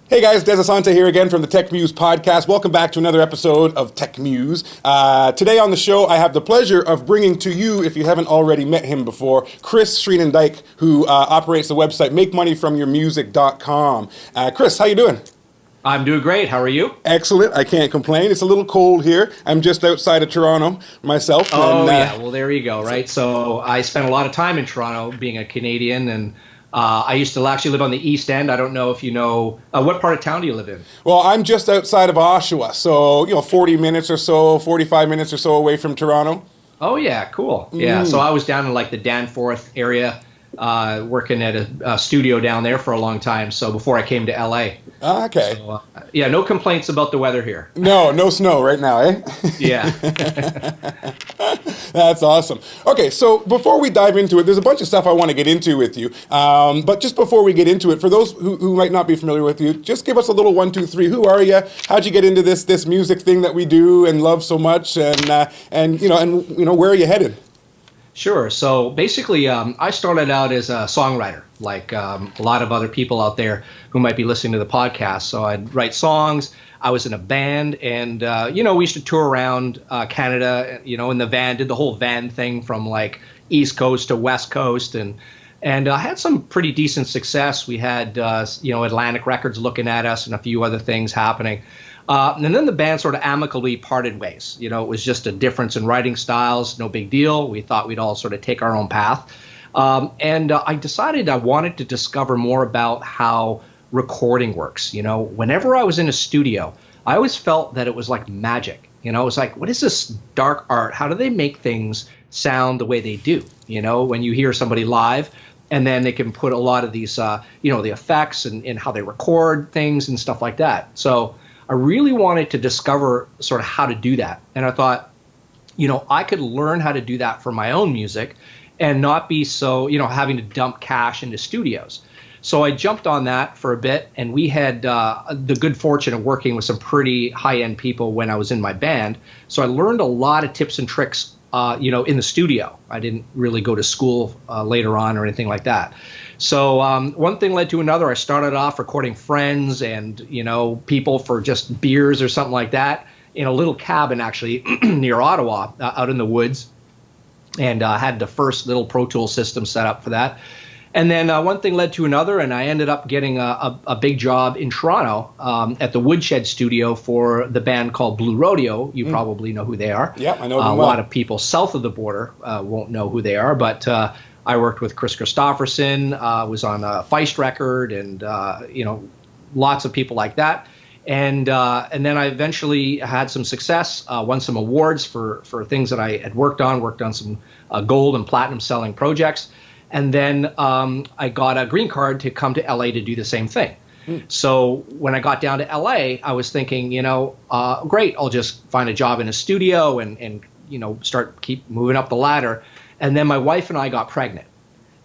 Hey guys, Dezz Asante here again from the Techmuze podcast. Welcome back to another episode of Techmuze. Today on the show, I have the pleasure of bringing to you, if you haven't already met him before, Chris Shreenan-Dyck, who operates the website MakeMoneyFromYourMusic.com. Chris, how you doing? I'm doing great. How are you? Excellent. I can't complain. It's a little cold here. I'm just outside of Toronto myself. Yeah. Well, there you go, right? So I spent a lot of time in Toronto being a Canadian, and I used to actually live on the East End. I don't know if you know, what part of town do you live in? Well, I'm just outside of Oshawa, so, 40 minutes or so, 45 minutes or so away from Toronto. Oh, yeah, cool. Yeah, so I was down in like the Danforth area, working at a studio down there for a long time, so before I came to LA. Okay. So, yeah, no complaints about the weather here. No snow right now, eh? Yeah. That's awesome. Okay, so before we dive into it, there's a bunch of stuff I want to get into with you. But just before we get into it, for those who might not be familiar with you, just give us a little 1, 2, 3. Who are you? How'd you get into this music thing that we do and love so much? And where are you headed? Sure. So basically, I started out as a songwriter, like a lot of other people out there who might be listening to the podcast. So I'd write songs. I was in a band, and we used to tour around Canada, in the van, did the whole van thing from like East Coast to West Coast, and I had some pretty decent success. We had Atlantic Records looking at us and a few other things happening. And then the band sort of amicably parted ways. It was just a difference in writing styles, no big deal. We thought we'd all sort of take our own path. And I decided I wanted to discover more about how recording works. Whenever I was in a studio, I always felt that it was like magic. It was like, what is this dark art? How do they make things sound the way they do? When you hear somebody live, and then they can put a lot of these, the effects and how they record things and stuff like that. So I really wanted to discover sort of how to do that. And I thought, I could learn how to do that for my own music and not be so, having to dump cash into studios. So I jumped on that for a bit, and we had the good fortune of working with some pretty high-end people when I was in my band. So I learned a lot of tips and tricks, in the studio. I didn't really go to school later on or anything like that. So one thing led to another. I started off recording friends and, people for just beers or something like that in a little cabin actually near Ottawa out in the woods, and had the first little Pro Tools system set up for that. And then one thing led to another, and I ended up getting a big job in Toronto at the Woodshed studio for the band called Blue Rodeo. You probably know who they are. Yeah, I know them well. A lot of people south of the border won't know who they are, but I worked with Chris Christopherson, was on a Feist record, and lots of people like that. And then I eventually had some success, won some awards for things that I had worked on some gold and platinum selling projects. And then I got a green card to come to LA to do the same thing. So when I got down to LA, I was thinking, great, I'll just find a job in a studio and keep moving up the ladder. And then my wife and I got pregnant,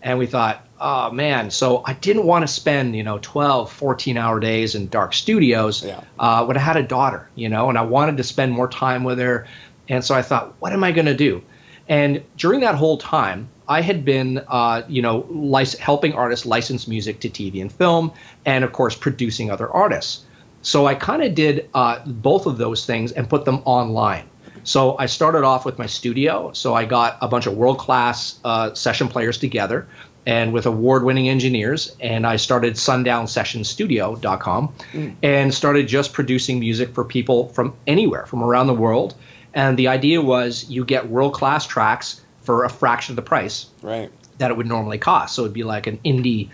and we thought, oh man, so I didn't want to spend, 12, 14-hour days in dark studios when I had a daughter, and I wanted to spend more time with her. And so I thought, what am I going to do? And during that whole time, I had been, helping artists license music to TV and film, and of course, producing other artists. So I kind of did both of those things and put them online. So I started off with my studio. So I got a bunch of world-class session players together and with award-winning engineers, and I started sundownsessionstudio.com and started just producing music for people from anywhere, from around the world. And the idea was you get world-class tracks for a fraction of the price that it would normally cost. So it'd be like an indie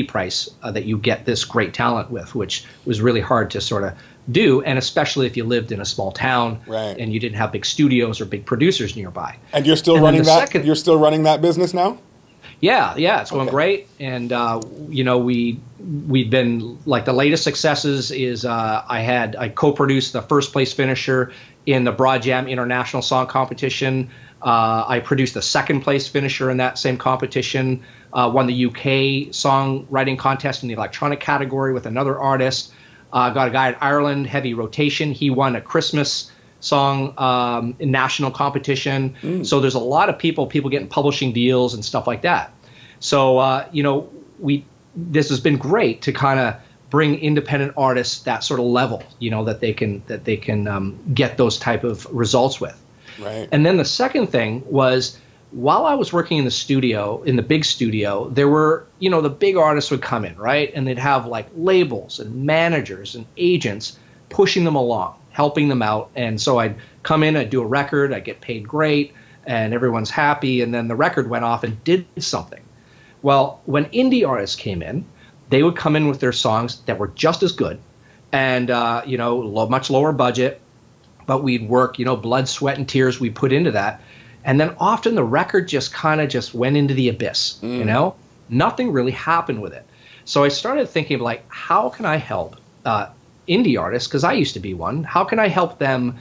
price that you get this great talent with, which was really hard to sort of do, and especially if you lived in a small town and you didn't have big studios or big producers nearby. And you're still running that? You're still running that business now? Yeah, it's going great. And we've been like the latest successes is I co-produced the first place finisher in the Broad Jam International Song Competition. I produced the second place finisher in that same competition. Won the UK songwriting contest in the electronic category with another artist. Got a guy in Ireland, Heavy Rotation. He won a Christmas song national competition. So there's a lot of people getting publishing deals and stuff like that. So, this has been great to kind of bring independent artists that sort of level, that they can get those type of results with. Right. And then the second thing was, while I was working in the studio, in the big studio, there were, the big artists would come in, right? And they'd have like labels and managers and agents pushing them along, helping them out. And so I'd come in, I'd do a record, I'd get paid great, and everyone's happy. And then the record went off and did something. Well, when indie artists came in, they would come in with their songs that were just as good and, much lower budget, but we'd work, blood, sweat, and tears we put into that. And then often the record just kind of just went into the abyss, Nothing really happened with it. So I started thinking, like, how can I help indie artists, because I used to be one, how can I help them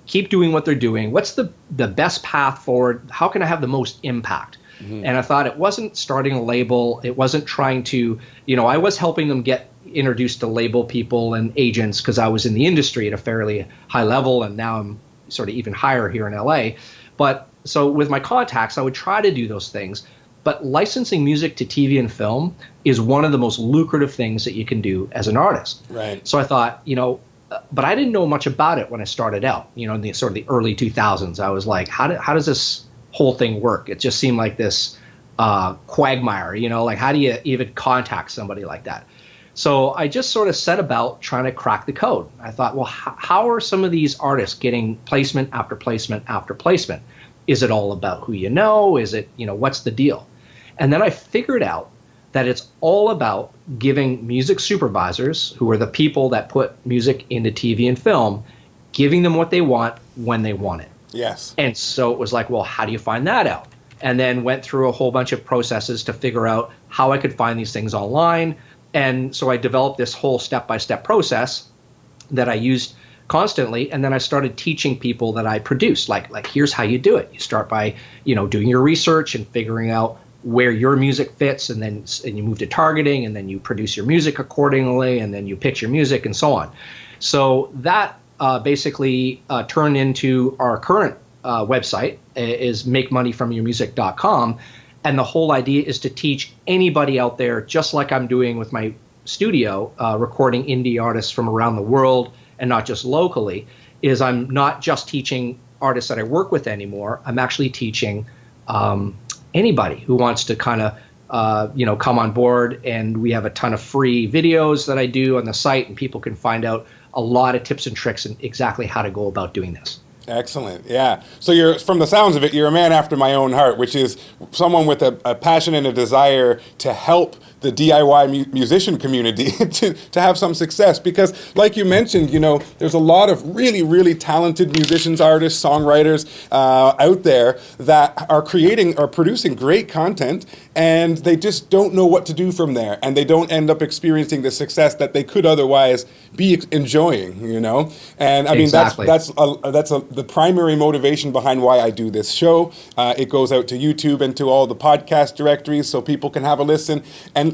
keep doing what they're doing? What's the best path forward? How can I have the most impact? Mm-hmm. And I thought it wasn't starting a label. It wasn't trying to, I was helping them get introduced to label people and agents because I was in the industry at a fairly high level, and now I'm sort of even higher here in LA. But so with my contacts, I would try to do those things. But licensing music to TV and film is one of the most lucrative things that you can do as an artist. Right. So I thought, but I didn't know much about it when I started out, in the sort of the early 2000s. I was like, how does this whole thing work? It just seemed like this quagmire, like how do you even contact somebody like that? So I just sort of set about trying to crack the code. I thought, well, how are some of these artists getting placement after placement after placement? Is it all about who you know? Is it, what's the deal? And then I figured out that it's all about giving music supervisors, who are the people that put music into TV and film, giving them what they want when they want it. Yes. And so it was like, well, how do you find that out? And then went through a whole bunch of processes to figure out how I could find these things online. And so I developed this whole step-by-step process that I used constantly. And then I started teaching people that I produced, like here's how you do it. You start by, doing your research and figuring out where your music fits, and you move to targeting, and then you produce your music accordingly, and then you pitch your music and so on. So that basically turned into our current website, is makemoneyfromyourmusic.com. And the whole idea is to teach anybody out there, just like I'm doing with my studio, recording indie artists from around the world and not just locally, is I'm not just teaching artists that I work with anymore. I'm actually teaching anybody who wants to kind of come on board. And we have a ton of free videos that I do on the site, and people can find out a lot of tips and tricks and exactly how to go about doing this. Excellent. Yeah. So you're, from the sounds of it, you're a man after my own heart, which is someone with a passion and a desire to help the DIY musician community to have some success. Because like you mentioned, there's a lot of really, really talented musicians, artists, songwriters out there that are creating or producing great content, and they just don't know what to do from there. And they don't end up experiencing the success that they could otherwise be enjoying, And I mean, exactly. that's the primary motivation behind why I do this show. It goes out to YouTube and to all the podcast directories so people can have a listen and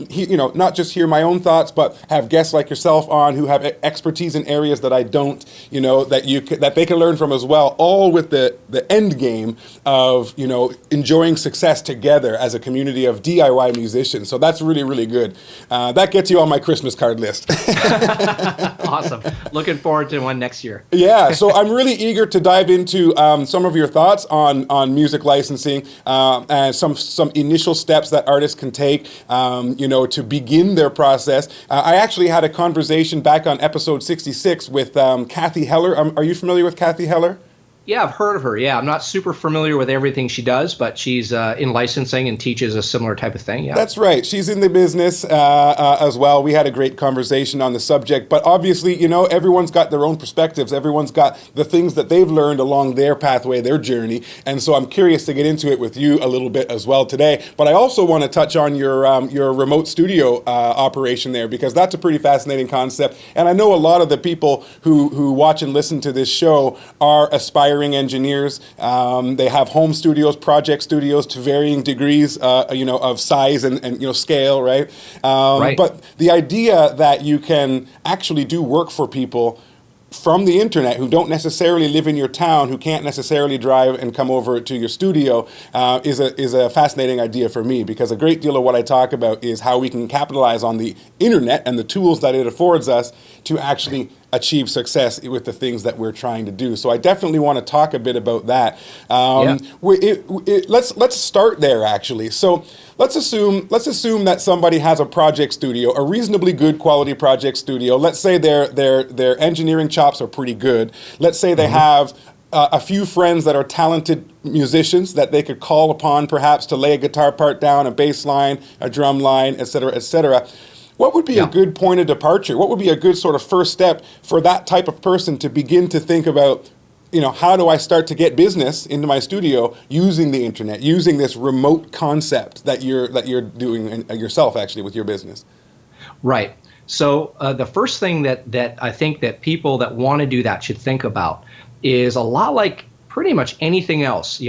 not just hear my own thoughts, but have guests like yourself on who have expertise in areas that I don't, that they can learn from as well, all with the end game of, enjoying success together as a community of DIY musicians. So that's really, really good. That gets you on my Christmas card list. Awesome. Looking forward to one next year. Yeah, so I'm really eager to dive into some of your thoughts on music licensing and some initial steps that artists can take, to begin their process. I actually had a conversation back on episode 66 with Kathy Heller. Are you familiar with Kathy Heller? Yeah, I've heard of her. Yeah, I'm not super familiar with everything she does, but she's in licensing and teaches a similar type of thing. Yeah, that's right. She's in the business as well. We had a great conversation on the subject, but obviously, everyone's got their own perspectives. Everyone's got the things that they've learned along their pathway, their journey, and so I'm curious to get into it with you a little bit as well today. But I also want to touch on your remote studio operation there, because that's a pretty fascinating concept, and I know a lot of the people who watch and listen to this show are aspiring engineers. They have home studios, project studios to varying degrees, of size and scale, right? Right. But the idea that you can actually do work for people from the internet who don't necessarily live in your town, who can't necessarily drive and come over to your studio, is a fascinating idea for me, because a great deal of what I talk about is how we can capitalize on the internet and the tools that it affords us to actually achieve success with the things that we're trying to do. So I definitely want to talk a bit about that. Let's start there, actually. So let's assume that somebody has a project studio, a reasonably good quality project studio. Let's say their engineering chops are pretty good. Let's say they have a few friends that are talented musicians that they could call upon, perhaps to lay a guitar part down, a bass line, a drum line, et cetera, et cetera. What would be a good point of departure? What would be a good sort of first step for that type of person to begin to think about, how do I start to get business into my studio using the internet, using this remote concept that you're doing yourself, actually, with your business? Right. So the first thing that I think that people that want to do that should think about is a lot like pretty much anything else.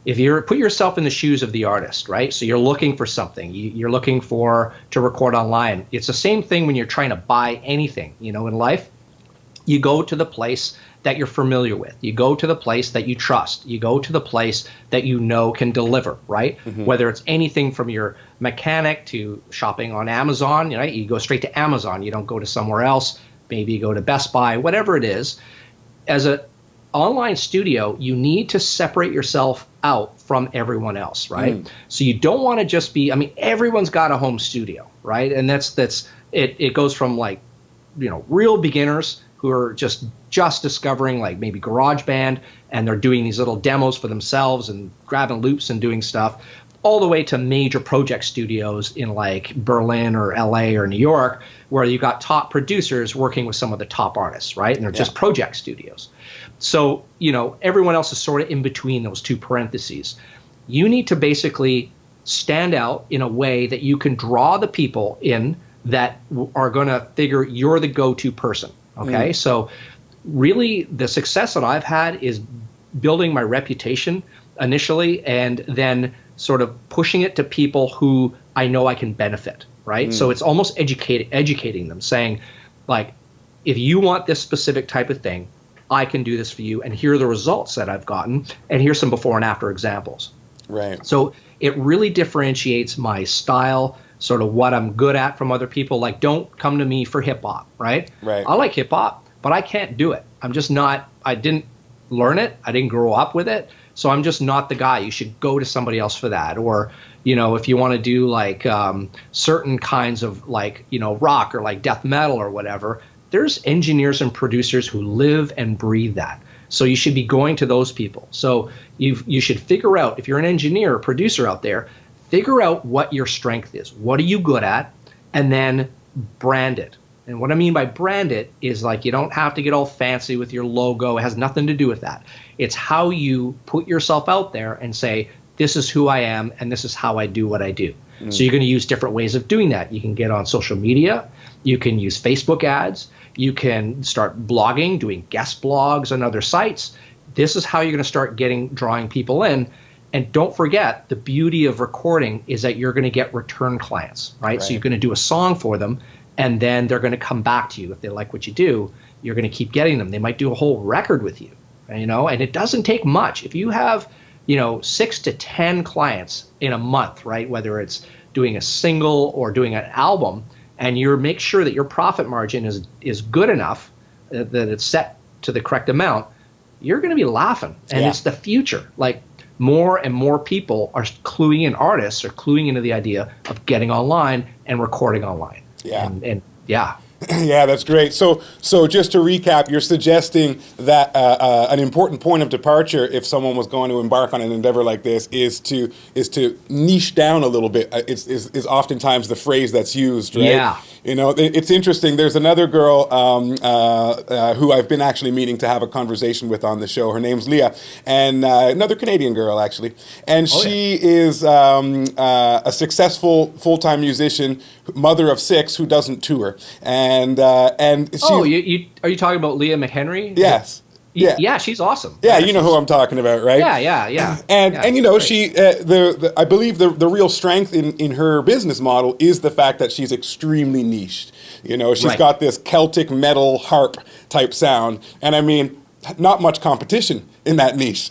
If you're put yourself in the shoes of the artist, right? So you're looking for something, you're looking to record online. It's the same thing when you're trying to buy anything, in life. You go to the place that you're familiar with. You go to the place that you trust. You go to the place that can deliver, right? Mm-hmm. Whether it's anything from your mechanic to shopping on Amazon, right? You go straight to Amazon. You don't go to somewhere else. Maybe you go to Best Buy, whatever it is. As an online studio, you need to separate yourself out from everyone else, right? So you don't want to just be, everyone's got a home studio, right? And that's it goes from like, real beginners who are just discovering like maybe GarageBand, and they're doing these little demos for themselves and grabbing loops and doing stuff, all the way to major project studios in like Berlin or LA or New York, where you got top producers working with some of the top artists, right? And they're just project studios. So, everyone else is sort of in between those two parentheses. You need to basically stand out in a way that you can draw the people in that are going to figure you're the go-to person, okay? So really the success that I've had is building my reputation initially and then sort of pushing it to people who I know I can benefit, right? So it's almost educating them, saying, like, if you want this specific type of thing, I can do this for you, and here are the results that I've gotten, and here's some before and after examples. Right. So it really differentiates my style, sort of what I'm good at from other people. Like, don't come to me for hip hop, right? Right. I like hip hop, but I can't do it. I'm just not, I didn't learn it. I didn't grow up with it. So I'm just not the guy. You should go to somebody else for that. Or, if you want to do like certain kinds of like, rock or like death metal or whatever, there's engineers and producers who live and breathe that. So you should be going to those people. So you should figure out, if you're an engineer or producer out there, figure out what your strength is. What are you good at? And then brand it. And what I mean by brand it is like, you don't have to get all fancy with your logo. It has nothing to do with that. It's how you put yourself out there and say, this is who I am and this is how I do what I do. So you're going to use different ways of doing that. You can get on social media. You can use Facebook ads. You can start blogging, doing guest blogs on other sites. This is how you're going to start drawing people in. And don't forget, the beauty of recording is that you're going to get return clients, right? So you're going to do a song for them, and then they're going to come back to you. If they like what you do, you're going to keep getting them. They might do a whole record with you, and it doesn't take much. If you have, 6 to 10 clients in a month, right, whether it's doing a single or doing an album, and you make sure that your profit margin is good enough, that it's set to the correct amount, you're going to be laughing. And it's the future. Like, more and more people are cluing in, artists are cluing into the idea of getting online and recording online. Yeah. And Yeah, that's great. So just to recap, you're suggesting that an important point of departure, if someone was going to embark on an endeavor like this, is to niche down a little bit. Is oftentimes the phrase that's used, right? Yeah. It's interesting. There's another girl who I've been actually meaning to have a conversation with on the show. Her name's Leah, and another Canadian girl, actually. And she is a successful full-time musician, mother of 6, who doesn't tour. And she, are you talking about Leah McHenry? Yes. Yeah, she's awesome. Yeah, you know who I'm talking about, right? Yeah. And she, I believe the real strength in her business model is the fact that she's extremely niched. You know, she's Right. got this Celtic metal harp type sound. And I mean, not much competition in that niche,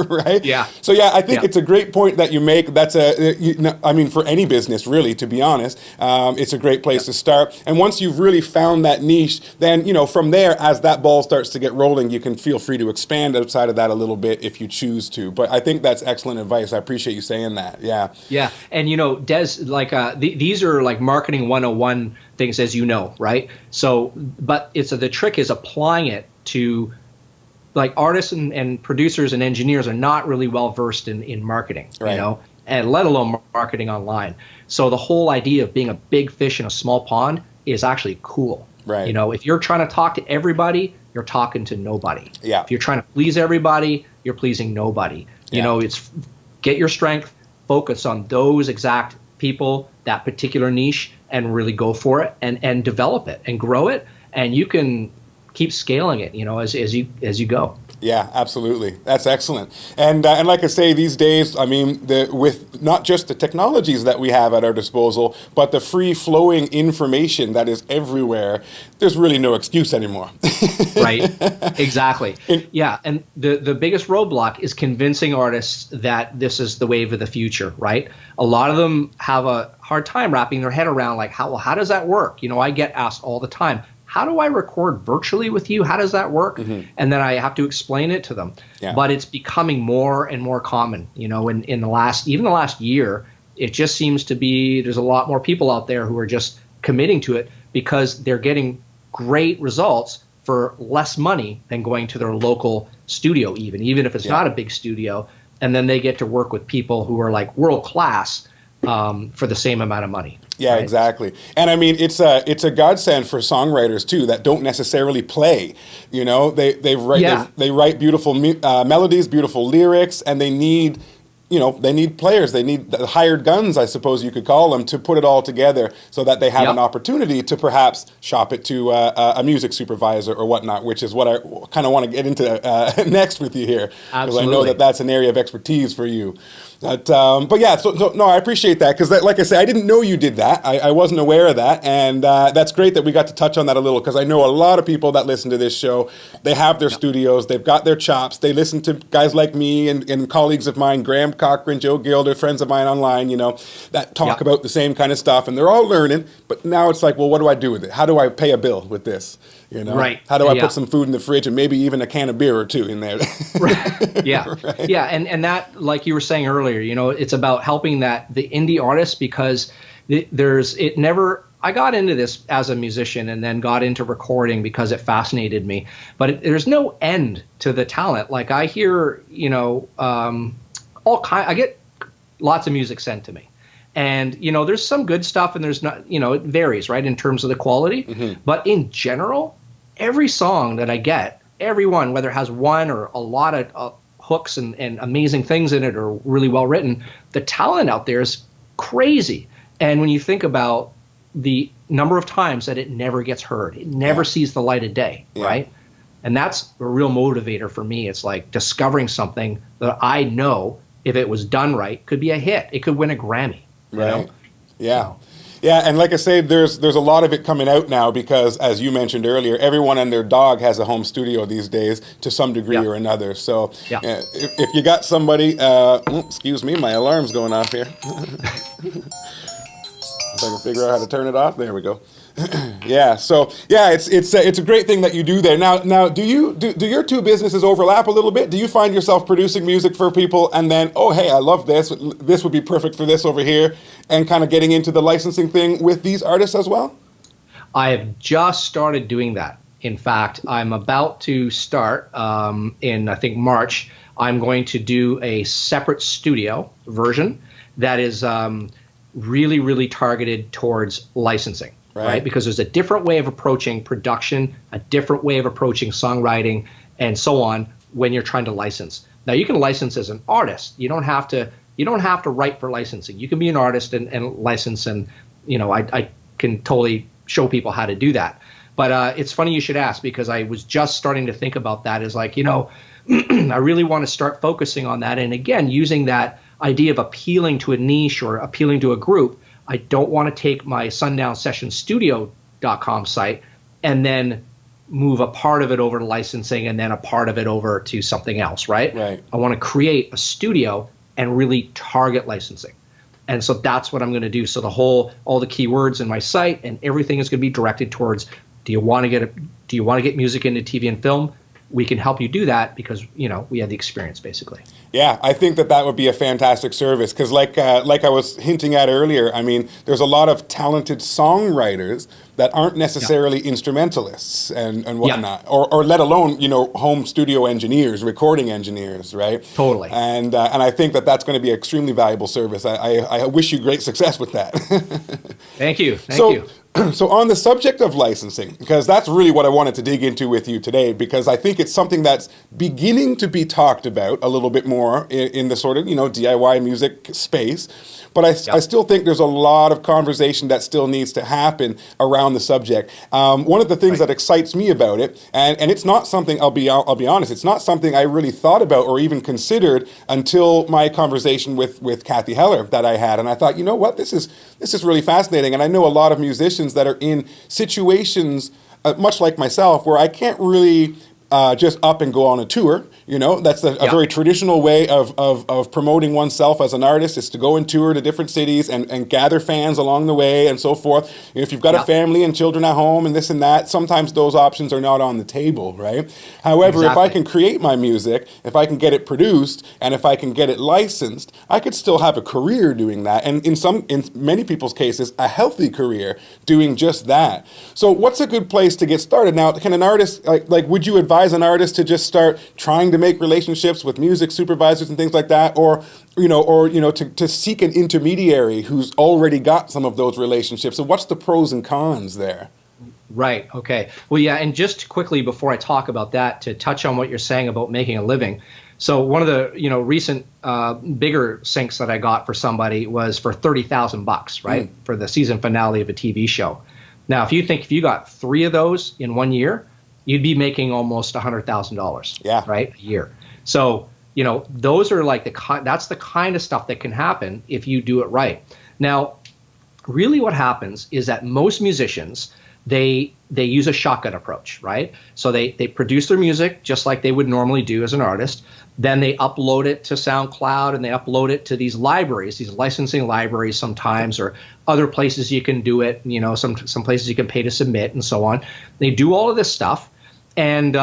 right? Yeah. So yeah, I think Yeah. it's a great point that you make. That's I mean, for any business, really, to be honest, it's a great place to start. And once you've really found that niche, then, you know, from there, as that ball starts to get rolling, you can feel free to expand outside of that a little bit if you choose to. But I think that's excellent advice. I appreciate you saying that. Yeah. Yeah, and you know, Dezz, like these are like marketing 101 things, as you know, right? So, but the trick is applying it to, like, artists and producers and engineers are not really well versed in marketing, Right. you know, and let alone marketing online. So the whole idea of being a big fish in a small pond is actually cool. Right. You know, if you're trying to talk to everybody, you're talking to nobody. Yeah. If you're trying to please everybody, you're pleasing nobody. You Yeah. know, it's get your strength, focus on those exact people, that particular niche, and really go for it and develop it and grow it, and you can keep scaling it, you know, as you go. Yeah, absolutely. That's excellent. And like I say, these days, I mean, with not just the technologies that we have at our disposal, but the free flowing information that is everywhere, there's really no excuse anymore. Right. Exactly. Yeah. And the biggest roadblock is convincing artists that this is the wave of the future, right? A lot of them have a hard time wrapping their head around, like, how does that work? You know, I get asked all the time, how do I record virtually with you? How does that work? Mm-hmm. And then I have to explain it to them. Yeah. But it's becoming more and more common, you know, in the last year, it just seems to be, there's a lot more people out there who are just committing to it because they're getting great results for less money than going to their local studio, even if it's not a big studio. And then they get to work with people who are like world class for the same amount of money. Yeah, right? exactly. And I mean, it's a godsend for songwriters too that don't necessarily play. You know, they write beautiful melodies, beautiful lyrics, and they need players. They need the hired guns, I suppose you could call them, to put it all together so that they have an opportunity to perhaps shop it to a music supervisor or whatnot, which is what I kind of want to get into next with you here. Because I know that that's an area of expertise for you. But yeah, so no, I appreciate that because, like I say, I didn't know you did that. I wasn't aware of that, and that's great that we got to touch on that a little because I know a lot of people that listen to this show, they have their studios, they've got their chops, they listen to guys like me and colleagues of mine, Graham Cochran, Joe Gilder, friends of mine online, you know, that talk about the same kind of stuff, and they're all learning. But now it's like, well, what do I do with it? How do I pay a bill with this? You know, right? How do I put some food in the fridge and maybe even a can of beer or two in there? Right. Yeah, right. Yeah, and that, like you were saying earlier, you know, it's about helping the indie artists because I got into this as a musician and then got into recording because it fascinated me. But there's no end to the talent. Like I hear, you know, I get lots of music sent to me. And, you know, there's some good stuff and there's not, you know, it varies, right, in terms of the quality. Mm-hmm. But in general, every song that I get, every one, whether it has one or a lot of hooks and amazing things in it or really well written, the talent out there is crazy. And when you think about the number of times that it never gets heard, it never sees the light of day, right? And that's a real motivator for me. It's like discovering something that I know if it was done right could be a hit. It could win a Grammy. Right. You know? Yeah. Yeah, and like I say, there's a lot of it coming out now because, as you mentioned earlier, everyone and their dog has a home studio these days to some degree or another. So if you got somebody, excuse me, my alarm's going off here. If I can figure out how to turn it off, there we go. It's a great thing that you do there. Now, do your two businesses overlap a little bit? Do you find yourself producing music for people and then, oh, hey, I love this. This would be perfect for this over here, and kind of getting into the licensing thing with these artists as well? I have just started doing that. In fact, I'm about to start in, I think, March. I'm going to do a separate studio version that is really, really targeted towards licensing. Right? Because there's a different way of approaching production, a different way of approaching songwriting, and so on when you're trying to license. Now, you can license as an artist. You don't have to write for licensing. You can be an artist and license, and you know, I can totally show people how to do that. But it's funny you should ask because I was just starting to think about that as like, you know, I really want to start focusing on that. And again, using that idea of appealing to a niche or appealing to a group. I don't want to take my Sundown Session studio Songwriter.com site, and then move a part of it over to licensing and then a part of it over to something else, right? Right. I want to create a studio and really target licensing. And so that's what I'm going to do. So all the keywords in my site and everything is going to be directed towards, do you want to get music into TV and film? We can help you do that because, we have the experience basically. Yeah, I think that would be a fantastic service because like I was hinting at earlier, I mean, there's a lot of talented songwriters that aren't necessarily instrumentalists and whatnot, or let alone, home studio engineers, recording engineers, right? Totally. And I think that that's going to be an extremely valuable service. I wish you great success with that. Thank you. Thank you. So on the subject of licensing, because that's really what I wanted to dig into with you today, because I think it's something that's beginning to be talked about a little bit more in the sort of, DIY music space. But I still think there's a lot of conversation that still needs to happen around the subject. One of the things that excites me about it, and it's not something, I'll be honest, it's not something I really thought about or even considered until my conversation with Kathy Heller that I had. And I thought, you know what, this is really fascinating. And I know a lot of musicians that are in situations, much like myself, where I can't really just up and go on a tour. That's a very traditional way of promoting oneself as an artist, is to go and tour to different cities and gather fans along the way and so forth. If you've got a family and children at home and this and that, sometimes those options are not on the table, right? However, if I can create my music, if I can get it produced, and if I can get it licensed, I could still have a career doing that. And in many people's cases, a healthy career doing just that. So what's a good place to get started? Now, can an artist, like would you advise an artist to just start trying to make relationships with music supervisors and things like that, or to seek an intermediary who's already got some of those relationships? So what's the pros and cons there? Right. Okay. Well, yeah. And just quickly before I talk about that, to touch on what you're saying about making a living. So one of the recent bigger syncs that I got for somebody was for $30,000, right, for the season finale of a TV show. Now, if you got 3 of those in 1 year, you'd be making almost $100,000, right, a year. So, those are that's the kind of stuff that can happen if you do it right. Now, really what happens is that most musicians, they use a shotgun approach, right? So they produce their music just like they would normally do as an artist. Then they upload it to SoundCloud and they upload it to these libraries, these licensing libraries sometimes, or other places you can do it. Some places you can pay to submit and so on. They do all of this stuff. And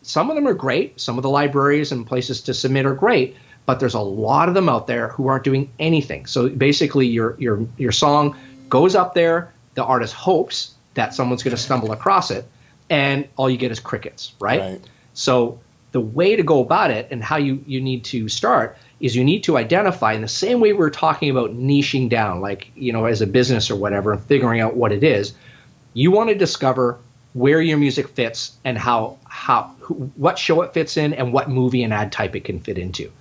some of them are great. Some of the libraries and places to submit are great, but there's a lot of them out there who aren't doing anything. So basically your song goes up there, the artist hopes that someone's going to stumble across it, and all you get is crickets, right? So the way to go about it and how you need to start is you need to identify, in the same way we were talking about niching down, as a business or whatever, and figuring out what it is, you want to discover where your music fits and what show it fits in and what movie and ad type it can fit into.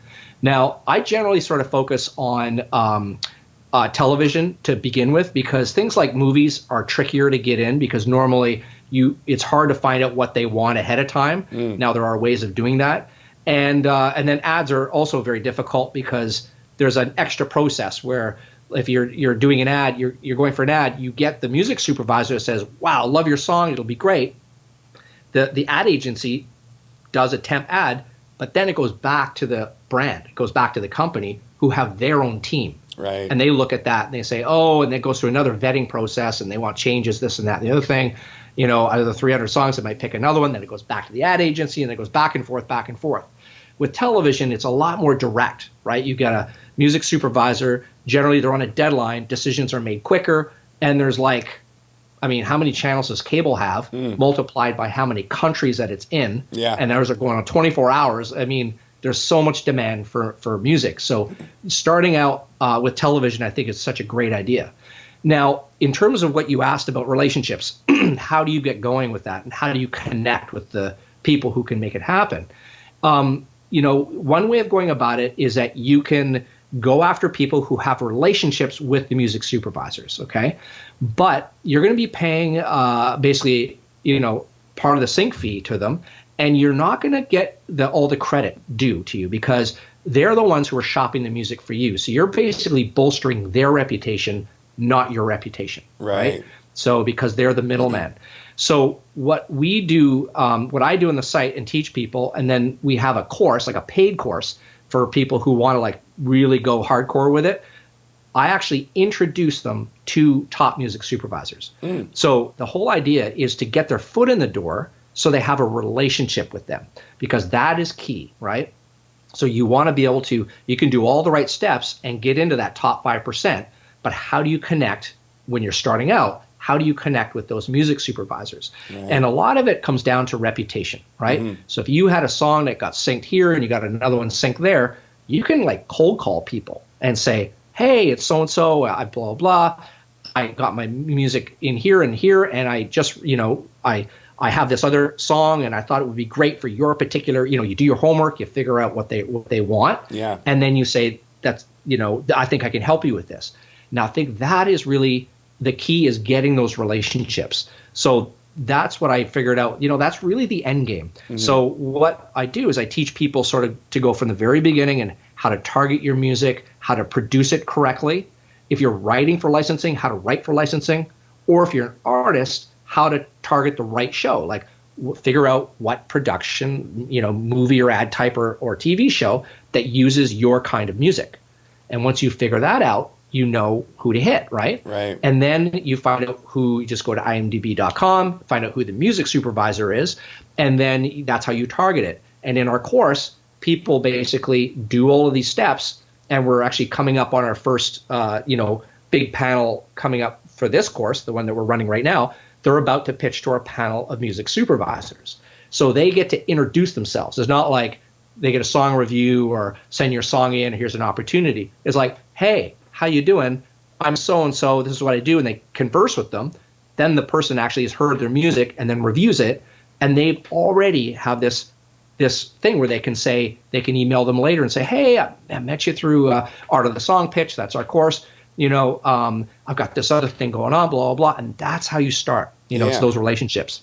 Now, I generally sort of focus on television to begin with, because things like movies are trickier to get in because normally it's hard to find out what they want ahead of time. Now, there are ways of doing that. And then ads are also very difficult because there's an extra process where if you're doing an ad, you're going for an ad, you get the music supervisor that says, wow, love your song, it'll be great. The ad agency does a temp ad, but then it goes back to the brand. It goes back to the company who have their own team. Right. And they look at that and they say, and it goes through another vetting process and they want changes, this and that and the other thing. Out of the 300 songs, they might pick another one, then it goes back to the ad agency and it goes back and forth, back and forth. With television, it's a lot more direct, right? You got a music supervisor. Generally, they're on a deadline. Decisions are made quicker. And there's how many channels does cable have multiplied by how many countries that it's in? Yeah. And those are going on 24 hours. There's so much demand for music. So starting out with television, I think is such a great idea. Now, in terms of what you asked about relationships, how do you get going with that? And how do you connect with the people who can make it happen? One way of going about it is that you can go after people who have relationships with the music supervisors, okay? But you're going to be paying basically, part of the sync fee to them, and you're not going to get all the credit due to you because they're the ones who are shopping the music for you. So you're basically bolstering their reputation, not your reputation, right? So because they're the middleman. So what we do, what I do on the site and teach people, and then we have a course, like a paid course for people who want to like really go hardcore with it. I actually introduce them to top music supervisors. So the whole idea is to get their foot in the door so they have a relationship with them, because that is key, right? So you want to be able to, you can do all the right steps and get into that top 5%, but how do you connect when you're starting out? How do you connect with those music supervisors? Right. And a lot of it comes down to reputation, right? So if you had a song that got synced here and you got another one synced there, you can like cold call people and say, hey, it's so-and-so, I blah, blah. I got my music in here, and I just, I have this other song, and I thought it would be great for your particular, you do your homework, you figure out what they want. Yeah. And then you say, that's, I think I can help you with this. Now, I think that is really the key, is getting those relationships. So that's what I figured out. That's really the end game. So what I do is I teach people sort of to go from the very beginning and how to target your music, how to produce it correctly. If you're writing for licensing, how to write for licensing, or if you're an artist, how to target the right show, like figure out what production, movie or ad type or TV show that uses your kind of music. And once you figure that out, you know who to hit, right? Right. And then you find out who, you just go to imdb.com, find out who the music supervisor is, and then that's how you target it. And in our course, people basically do all of these steps, and we're actually coming up on our first, big panel coming up for this course, the one that we're running right now. They're about to pitch to our panel of music supervisors. So they get to introduce themselves. It's not like they get a song review or send your song in, here's an opportunity. It's like, hey, how you doing? I'm so-and-so, this is what I do. And they converse with them. Then the person actually has heard their music and then reviews it. And they already have this thing where they can email them later and say, hey, I met you through Art of the Song Pitch. That's our course. I've got this other thing going on, blah, blah, blah. And that's how you start, it's those relationships.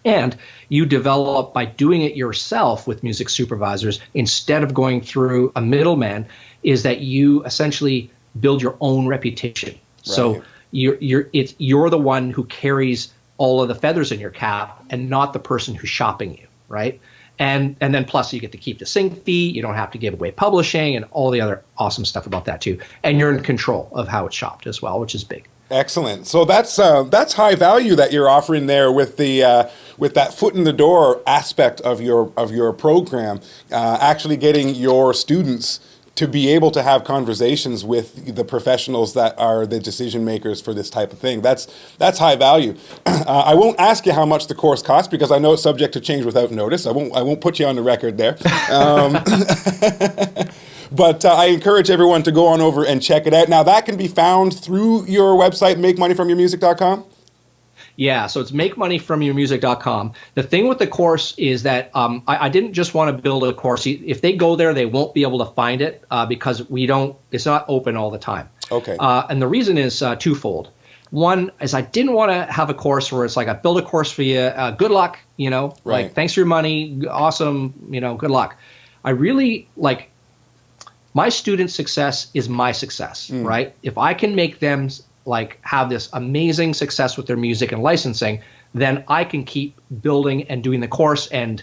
And you develop by doing it yourself with music supervisors instead of going through a middleman, is that you essentially build your own reputation. Right. So you're the one who carries all of the feathers in your cap and not the person who's shopping you, right? And then plus you get to keep the sync fee. You don't have to give away publishing and all the other awesome stuff about that too. And you're in control of how it's shopped as well, which is big. Excellent. So that's high value that you're offering there with the with that foot in the door aspect of your program, actually getting your students to be able to have conversations with the professionals that are the decision makers for this type of thing. That's high value. I won't ask you how much the course costs because I know it's subject to change without notice. I won't put you on the record there. But I encourage everyone to go on over and check it out. Now that can be found through your website, makemoneyfromyourmusic.com? Yeah, so it's makemoneyfromyourmusic.com. The thing with the course is that I didn't just want to build a course. If they go there, they won't be able to find it because it's not open all the time. Okay. And the reason is twofold. One is I didn't want to have a course where it's like, I build a course for you, good luck, right. Like, thanks for your money, awesome, good luck. I really like, my student success is my success, right? If I can make them like have this amazing success with their music and licensing, then I can keep building and doing the course. And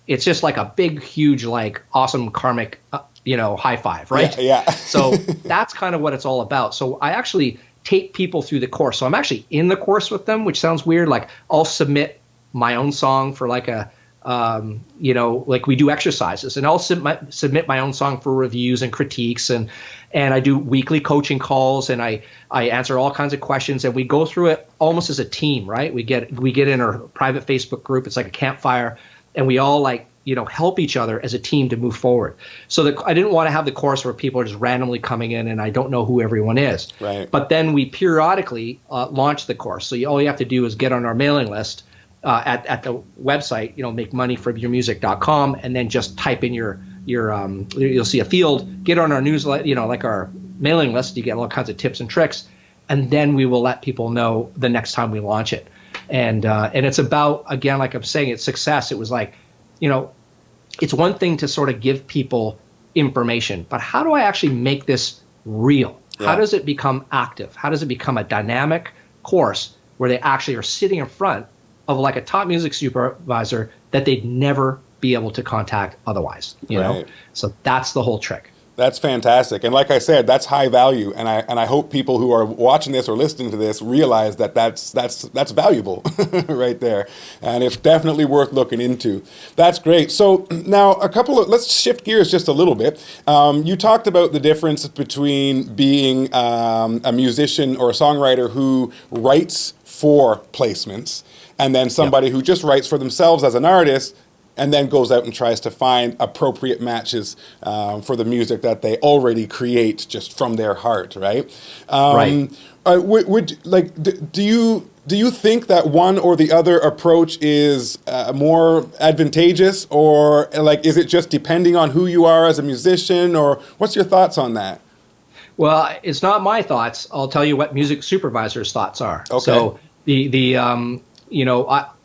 it's just like a big, huge, like awesome karmic, high five, right? Yeah. So that's kind of what it's all about. So I actually take people through the course. So I'm actually in the course with them, which sounds weird. Like I'll submit my own song for like a, like we do exercises, and I'll submit my own song for reviews and critiques, and I do weekly coaching calls, and I answer all kinds of questions, and we go through it almost as a team, right? We get in our private Facebook group. It's like a campfire, and we all help each other as a team to move forward. So I didn't want to have the course where people are just randomly coming in and I don't know who everyone is. Right. But then we periodically launch the course. So all you have to do is get on our mailing list. At the website, makemoneyfromyourmusic.com, and then just type in your you'll see a field, get on our newsletter, like our mailing list. You get all kinds of tips and tricks, and then we will let people know the next time we launch it. And it's about, again, like I'm saying, it's success. It was like, it's one thing to sort of give people information, but how do I actually make this real? Yeah. How does it become active? How does it become a dynamic course where they actually are sitting in front of like a top music supervisor that they'd never be able to contact otherwise, you know? So that's the whole trick. That's fantastic. And like I said, that's high value. And I hope people who are watching this or listening to this realize that that's valuable right there. And it's definitely worth looking into. That's great. So now let's shift gears just a little bit. You talked about the difference between being a musician or a songwriter who writes for placements and then somebody who just writes for themselves as an artist and then goes out and tries to find appropriate matches for the music that they already create just from their heart, right? Right. Do you think that one or the other approach is more advantageous, or like is it just depending on who you are as a musician, or what's your thoughts on that? Well, it's not my thoughts. I'll tell you what music supervisors' thoughts are. Okay. So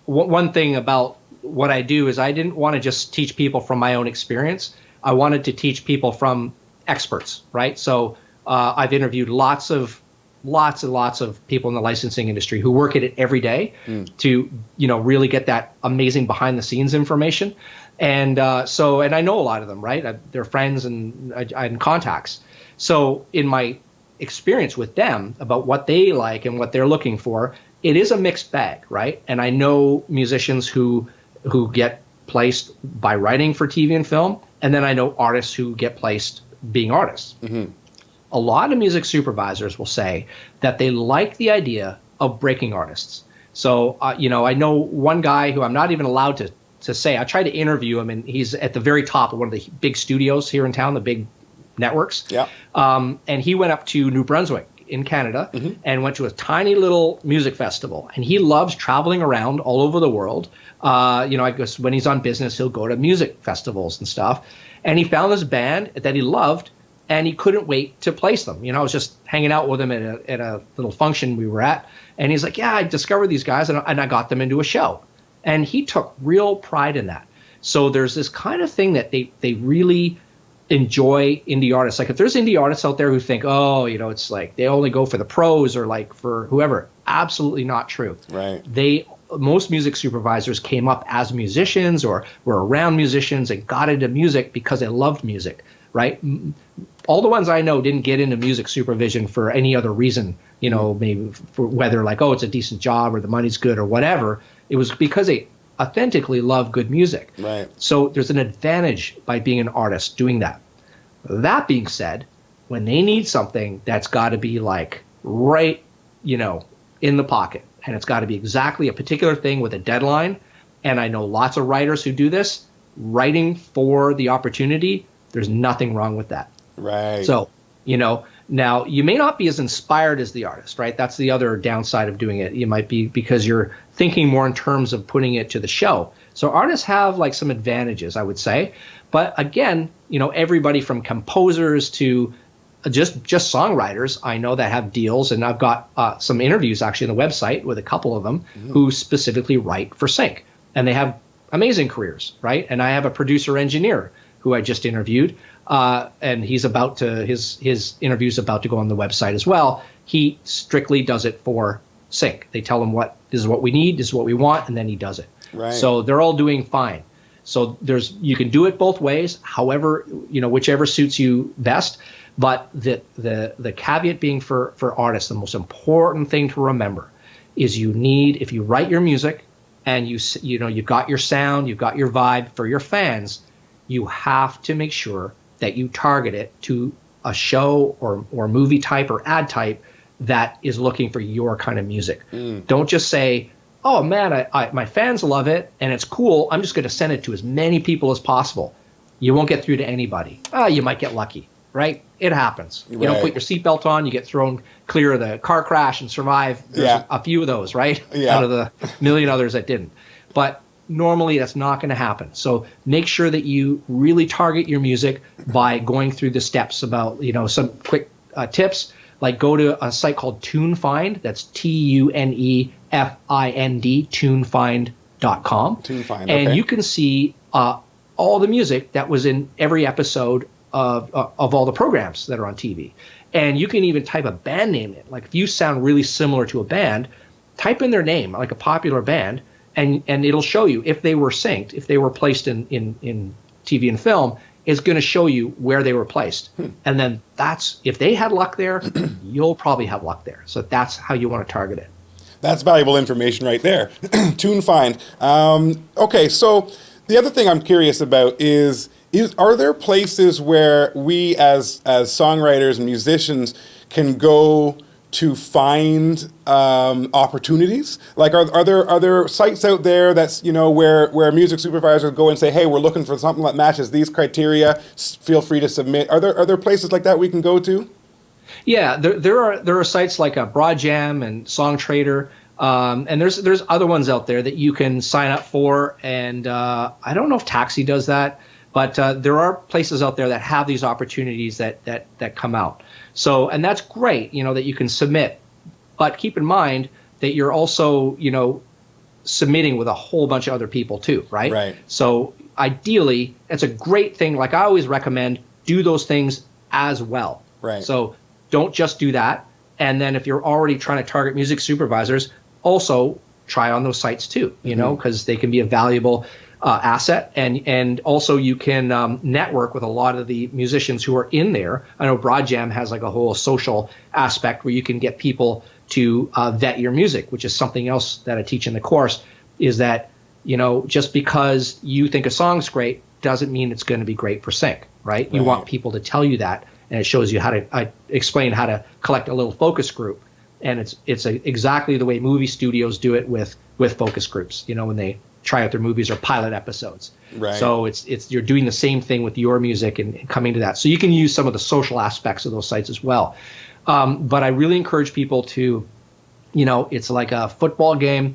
one thing about what I do is I didn't want to just teach people from my own experience. I wanted to teach people from experts, right? So I've interviewed lots and lots of people in the licensing industry who work at it every day to, really get that amazing behind the scenes information. And and I know a lot of them, right? They're friends and contacts. So in my experience with them about what they like and what they're looking for, it is a mixed bag, right? And I know musicians who get placed by writing for TV and film, and then I know artists who get placed being artists. Mm-hmm. A lot of music supervisors will say that they like the idea of breaking artists. So, I know one guy who I'm not even allowed to say. I tried to interview him, and he's at the very top of one of the big studios here in town, the big networks. Yeah. And he went up to New Brunswick in Canada and went to a tiny little music festival. And he loves traveling around all over the world. I guess when he's on business, he'll go to music festivals and stuff. And he found this band that he loved, and he couldn't wait to place them. I was just hanging out with him at a little function we were at. And he's like, yeah, I discovered these guys, and I got them into a show. And he took real pride in that. So there's this kind of thing that they really enjoy indie artists. Like if there's indie artists out there who think, it's like they only go for the pros or like for whoever, absolutely not true. Right. Most music supervisors came up as musicians or were around musicians and got into music because they loved music, right? All the ones I know didn't get into music supervision for any other reason, maybe for whether like, it's a decent job or the money's good or whatever. It was because they authentically love good music. Right. So there's an advantage by being an artist doing that. That being said, when they need something that's got to be like right, in the pocket, and it's got to be exactly a particular thing with a deadline, and I know lots of writers who do this, writing for the opportunity, there's nothing wrong with that. Right. So, now you may not be as inspired as the artist, right? That's the other downside of doing it. You might be because you're thinking more in terms of putting it to the show. So artists have like some advantages, I would say. But again, everybody from composers to just songwriters, I know that have deals, and I've got some interviews actually on the website with a couple of them who specifically write for sync, and they have amazing careers, right? And I have a producer engineer who I just interviewed, and he's about to his interview's about to go on the website as well. He strictly does it for sync. They tell him this is what we need, this is what we want, and then he does it. Right. So they're all doing fine. So you can do it both ways, however, whichever suits you best. But the caveat being for artists, the most important thing to remember is if you write your music and you've got your sound, you've got your vibe for your fans, you have to make sure that you target it to a show or movie type or ad type that is looking for your kind of music. Don't just say, oh man, my fans love it and it's cool, I'm just going to send it to as many people as possible. You won't get through to anybody. You might get lucky, right? It happens. Right. You don't put your seatbelt on, you get thrown clear of the car crash and survive. There's a few of those, right? Yeah. Out of the million others that didn't. But normally that's not going to happen. So make sure that you really target your music by going through the steps about, some quick tips. Like go to a site called TuneFind. That's TUNEFIND, tunefind.com. TuneFind, and okay. you can see all the music that was in every episode of all the programs that are on TV. And you can even type a band name in. Like if you sound really similar to a band, type in their name, like a popular band, and it'll show you if they were synced, if they were placed in TV and film, is going to show you where they were placed. And then if they had luck there, you'll probably have luck there. So that's how you want to target it. That's valuable information right there. Tune find. Okay, so the other thing I'm curious about is are there places where we as songwriters and musicians can go to find opportunities? Like, are there sites out there that's, where music supervisors go and say, hey, we're looking for something that matches these criteria, feel free to submit. Are there places like that we can go to? Yeah, there are sites like Broadjam and Songtrader, and there's other ones out there that you can sign up for. And I don't know if Taxi does that, but there are places out there that have these opportunities that come out. So, and that's great, that you can submit. But keep in mind that you're also, submitting with a whole bunch of other people too, right? Right. So ideally, it's a great thing. Like I always recommend, do those things as well. Right. So don't just do that. And then if you're already trying to target music supervisors, also try on those sites too, because they can be a valuable asset. And also you can network with a lot of the musicians who are in there. I know Broadjam has like a whole social aspect where you can get people to vet your music, which is something else that I teach in the course, is that, just because you think a song's great doesn't mean it's going to be great for sync, right? You want people to tell you that. And it shows you I explain how to collect a little focus group. And it's exactly the way movie studios do it with focus groups, when they try out their movies or pilot episodes. Right. So it's you're doing the same thing with your music and coming to that. So you can use some of the social aspects of those sites as well. But I really encourage people to, it's like a football game,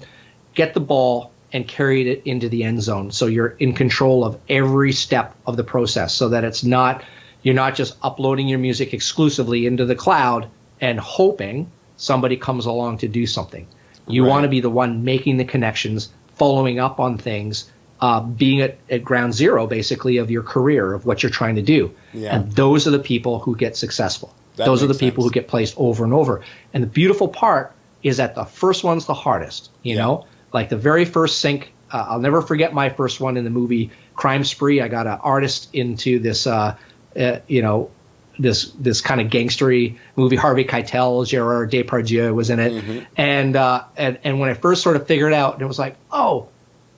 get the ball and carry it into the end zone. So you're in control of every step of the process, so that you're not just uploading your music exclusively into the cloud and hoping somebody comes along to do something. You want to be the one making the connections, following up on things, being at ground zero, basically, of your career, of what you're trying to do. Yeah. And those are the people who get successful. Those are the people who get placed over and over. And the beautiful part is that the first one's the hardest, like the very first sync. I'll never forget my first one in the movie Crime Spree. I got an artist into this, this kind of gangstery movie. Harvey Keitel, Gerard Depardieu was in it. Mm-hmm. And when I first sort of figured out, it was like, oh,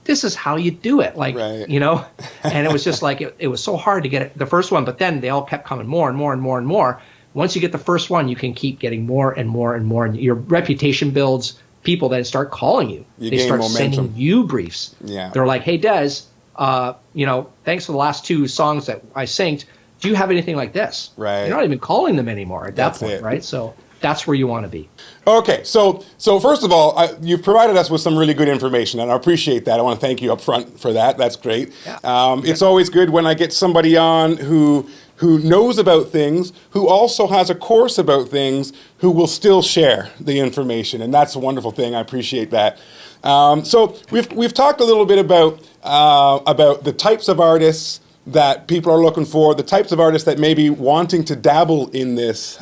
this is how you do it. Like, and it was just like, it was so hard to get it, the first one, but then they all kept coming more and more and more and more. Once you get the first one, you can keep getting more and more and more. And your reputation builds. People then start calling you. They start sending you briefs. Yeah. They're like, hey, Dezz, thanks for the last 2 songs that I synced. Do you have anything like this? Right. You're not even calling them anymore at that point, right? So that's where you want to be. Okay, so first of all, you've provided us with some really good information, and I appreciate that. I want to thank you up front for that. That's great. Yeah. It's always good when I get somebody on who knows about things, who also has a course about things, who will still share the information, and that's a wonderful thing. I appreciate that. So we've talked a little bit about the types of artists that people are looking for, the types of artists that may be wanting to dabble in this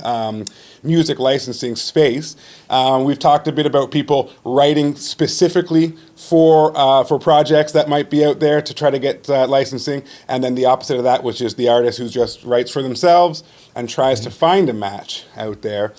music licensing space. We've talked a bit about people writing specifically for projects that might be out there to try to get licensing, and then the opposite of that, which is the artist who just writes for themselves and tries to find a match out there.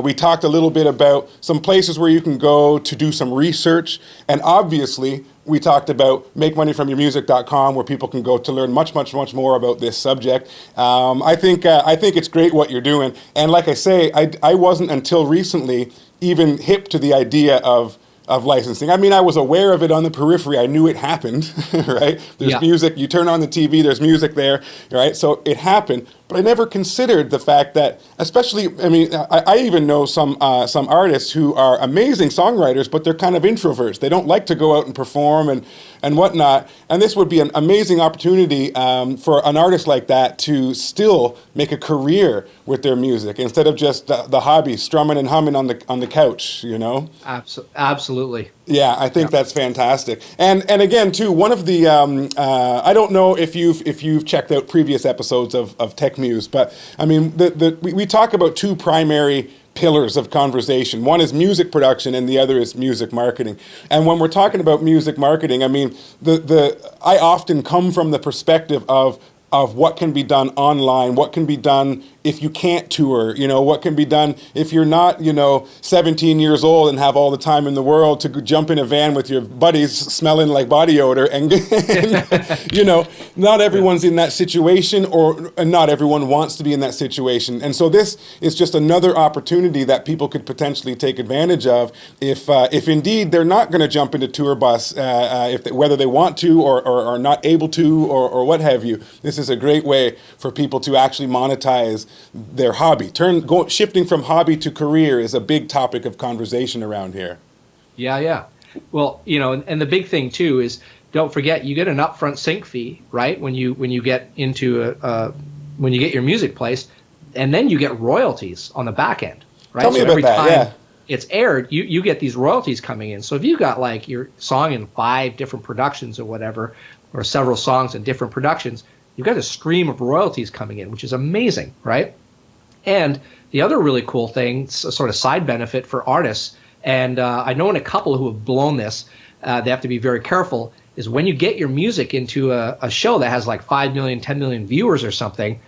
We talked a little bit about some places where you can go to do some research, and obviously we talked about makemoneyfromyourmusic.com, where people can go to learn much more about this subject. I think it's great what you're doing, and like I say, I wasn't until recently even hip to the idea of licensing. I mean, I was aware of it on the periphery. I knew it happened, right? There's music. You turn on the TV, there's music there, right? So it happened. But I never considered the fact that, especially, I mean, I even know some artists who are amazing songwriters, but they're kind of introverts. They don't like to go out and perform and whatnot. And this would be an amazing opportunity for an artist like that to still make a career with their music instead of just the hobby, strumming and humming on the couch, Absolutely. Yeah, I think that's fantastic. And again, too, one of the I don't know if you've checked out previous episodes of Techmuze, but I mean we talk about 2 primary pillars of conversation. One is music production and the other is music marketing. And when we're talking about music marketing, I mean, I often come from the perspective of what can be done online, what can be done if you can't tour, what can be done if you're not, 17 years old and have all the time in the world to jump in a van with your buddies smelling like body odor and not everyone's in that situation and not everyone wants to be in that situation. And so this is just another opportunity that people could potentially take advantage of if indeed they're not going to jump into tour bus, whether they want to or are not able to or what have you. This is a great way for people to actually monetize their hobby. Shifting from hobby to career is a big topic of conversation around here. Yeah. Well, and the big thing too is, don't forget, you get an upfront sync fee, right? When you get into when you get your music placed, and then you get royalties on the back end, right? Tell me about that. Yeah. It's aired, you get these royalties coming in. So if you got like your song in 5 different productions or whatever, or several songs in different productions, you've got a stream of royalties coming in, which is amazing, right? And the other really cool thing, a sort of side benefit for artists, and I know in a couple who have blown this, they have to be very careful, is when you get your music into a show that has like 5 million, 10 million viewers or something,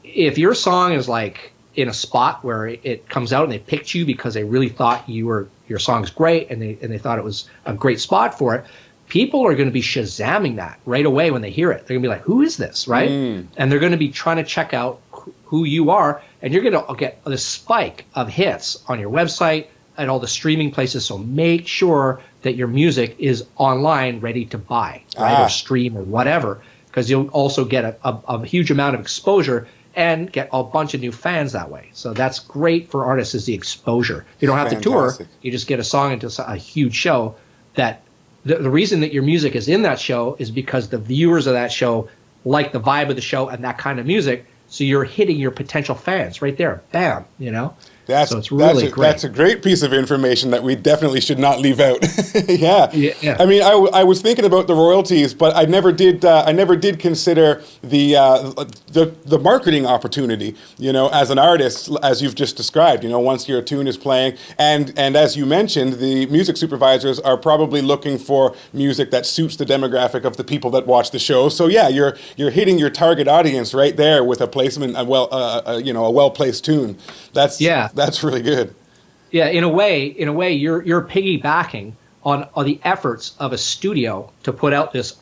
if your song is like in a spot where it comes out and they picked you because they really thought your song's great and they thought it was a great spot for it, people are going to be Shazamming that right away when they hear it. They're going to be like, who is this, right? And they're going to be trying to check out who you are, and you're going to get this spike of hits on your website and all the streaming places. So make sure that your music is online ready to buy, right? Or stream or whatever, because you'll also get a huge amount of exposure and get a bunch of new fans that way. So that's great for artists, is the exposure. You don't have to tour. You just get a song into a huge show that the reason that your music is in that show is because the viewers of that show like the vibe of the show and that kind of music. So you're hitting your potential fans right there. Bam, So it's really great. That's a great piece of information that we definitely should not leave out. Yeah. I mean, I was thinking about the royalties, but I never did consider the marketing opportunity, as an artist, as you've just described, once your tune is playing. And as you mentioned, the music supervisors are probably looking for music that suits the demographic of the people that watch the show. So yeah, you're hitting your target audience right there with a placement, a well-placed tune. That's really good. Yeah, in a way, you're piggybacking on the efforts of a studio to put out this